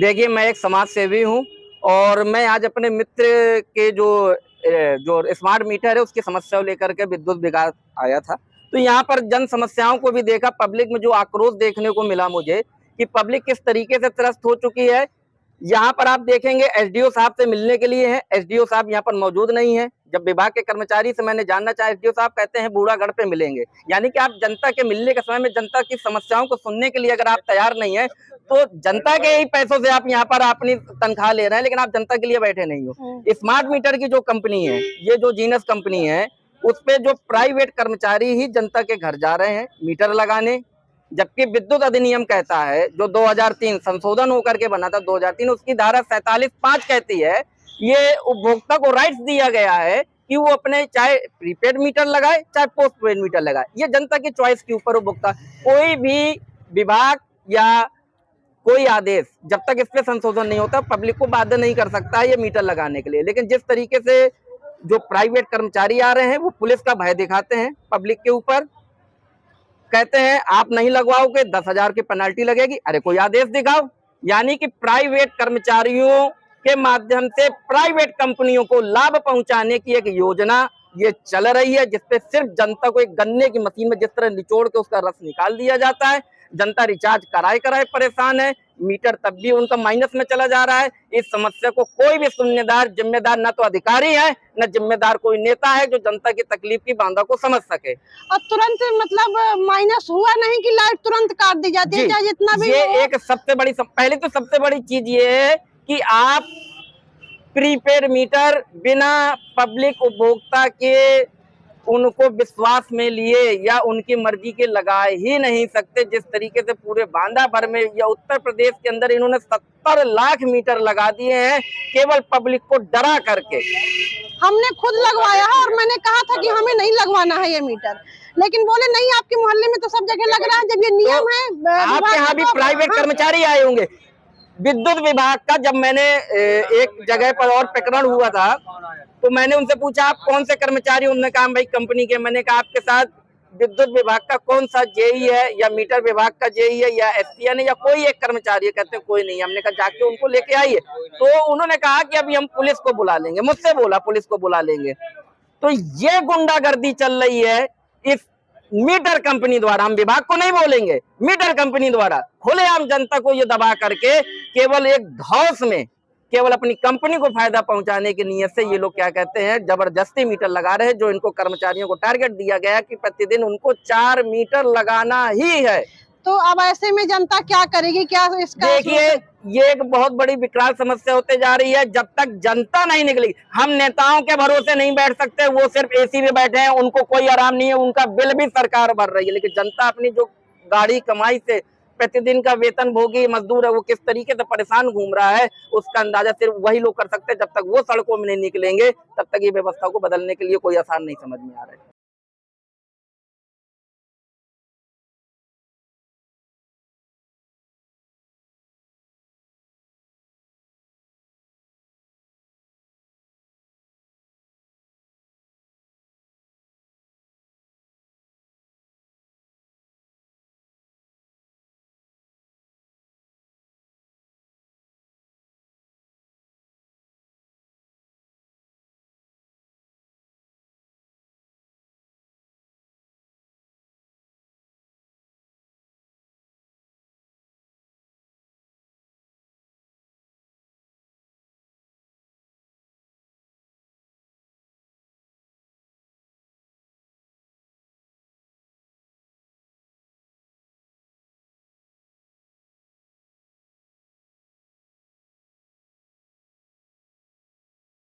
देखिए, मैं एक समाज सेवी हूँ और मैं आज अपने मित्र के जो स्मार्ट मीटर है उसकी समस्या को लेकर के विद्युत विभाग आया था। तो यहाँ पर जन समस्याओं को भी देखा, पब्लिक में जो आक्रोश देखने को मिला मुझे कि पब्लिक किस तरीके से त्रस्त हो चुकी है। यहाँ पर आप देखेंगे एसडीओ साहब से मिलने के लिए है, एसडीओ साहब यहाँ पर मौजूद नहीं है। जब विभाग के कर्मचारी से मैंने जानना चाहा, एसडीओ साहब कहते हैं बूढ़ागढ़ पे मिलेंगे। यानी कि आप जनता के मिलने के समय में जनता की समस्याओं को सुनने के लिए अगर आप तैयार नहीं है, तो जनता के ही पैसों से आप यहाँ पर अपनी तनख्वाह ले रहे हैं, लेकिन आप जनता के लिए बैठे नहीं हो। स्मार्ट मीटर की जो कंपनी है, ये जो जीनस कंपनी है, उस पे जो प्राइवेट कर्मचारी ही जनता के घर जा रहे हैं मीटर लगाने, जबकि विद्युत अधिनियम कहता है, जो 2003 संशोधन होकर के बना था 2003, उसकी धारा 47(5) कहती है, ये उपभोक्ता को राइट्स दिया गया है कि वो अपने चाहे प्रीपेड मीटर लगाए चाहे पोस्ट पेड मीटर लगाए। ये जनता की चॉइस के ऊपर उपभोक्ता, कोई भी विभाग या कोई आदेश जब तक इस पे संशोधन नहीं होता पब्लिक को बाध्य नहीं कर सकता है ये मीटर लगाने के लिए। लेकिन जिस तरीके से जो प्राइवेट कर्मचारी आ रहे हैं वो पुलिस का भय दिखाते हैं पब्लिक के ऊपर, कहते हैं आप नहीं लगवाओगे 10,000 की पेनल्टी लगेगी। अरे कोई आदेश दिखाओ। यानी कि प्राइवेट कर्मचारियों के माध्यम से प्राइवेट कंपनियों को लाभ पहुंचाने की एक योजना ये चल रही है, जिसपे सिर्फ जनता को एक गन्ने की मशीन में जिस तरह निचोड़ के उसका रस निकाल दिया जाता है। जनता रिचार्ज कराए कराए परेशान है, मीटर तब भी उनका माइनस में चला जा रहा है। इस समस्या को कोई भी जिम्मेदार न तो अधिकारी है न जिम्मेदार कोई नेता है जो जनता की तकलीफ की बांधा को समझ सके। और तुरंत मतलब माइनस हुआ नहीं कि लाइट तुरंत काट दी जाती है, चाहे जितना भी ये एक सबसे बड़ी पहले तो सबसे बड़ी चीज ये है कि आप प्रीपेड मीटर बिना पब्लिक उपभोक्ता के उनको विश्वास में लिए या उनकी मर्जी के लगा ही नहीं सकते। जिस तरीके से पूरे बांदा भर में या उत्तर प्रदेश के अंदर इन्होंने 70 लाख मीटर लगा दिए हैं केवल पब्लिक को डरा करके। हमने खुद लगवाया है और मैंने कहा था कि हमें नहीं लगवाना है ये मीटर, लेकिन बोले नहीं आपके मोहल्ले में तो सब जगह लग रहा है। जब ये नियम है, आपके यहाँ भी प्राइवेट कर्मचारी आए होंगे। विद्युत विभाग का जब मैंने एक जगह पर और प्रकरण हुआ था तो मैंने उनसे पूछा आप कौन से कर्मचारी, उन्होंने कहा भाई कंपनी के। मैंने कहा आपके साथ विद्युत विभाग का कौन सा जेई है या मीटर विभाग का जेई है या एसपीएन है या कोई एक कर्मचारी है? कहते हैं कोई नहीं। हमने कहा जाके उनको लेके आइए। तो उन्होंने कहा कि अभी हम पुलिस को बुला लेंगे। मुझसे बोला पुलिस को बुला लेंगे। तो ये गुंडागर्दी चल रही है इस मीटर कंपनी द्वारा, हम विभाग को नहीं बोलेंगे, मीटर कंपनी द्वारा खुलेआम जनता को ये दबा करके केवल एक धौस में केवल अपनी कंपनी को फायदा पहुंचाने की नीयत से ये लोग क्या कहते हैं जबरदस्ती मीटर लगा रहे हैं। जो इनको कर्मचारियों को टारगेट दिया गया कि प्रतिदिन उनको 4 मीटर लगाना ही है। तो अब ऐसे में जनता क्या करेगी? क्या इसका देखिए, ये एक बहुत बड़ी विकराल समस्या होते जा रही है। जब तक जनता नहीं निकलेगी, हम नेताओं के भरोसे नहीं बैठ सकते। वो सिर्फ एसी में बैठे हैं, उनको कोई आराम नहीं है, उनका बिल भी सरकार भर रही है। लेकिन जनता अपनी जो गाड़ी कमाई से प्रतिदिन का वेतन भोगी मजदूर है, वो किस तरीके से परेशान घूम रहा है उसका अंदाजा सिर्फ वही लोग कर सकते हैं। जब तक वो सड़कों में नहीं निकलेंगे तब तक ये व्यवस्था को बदलने के लिए कोई आसान नहीं समझ में आ रहा है।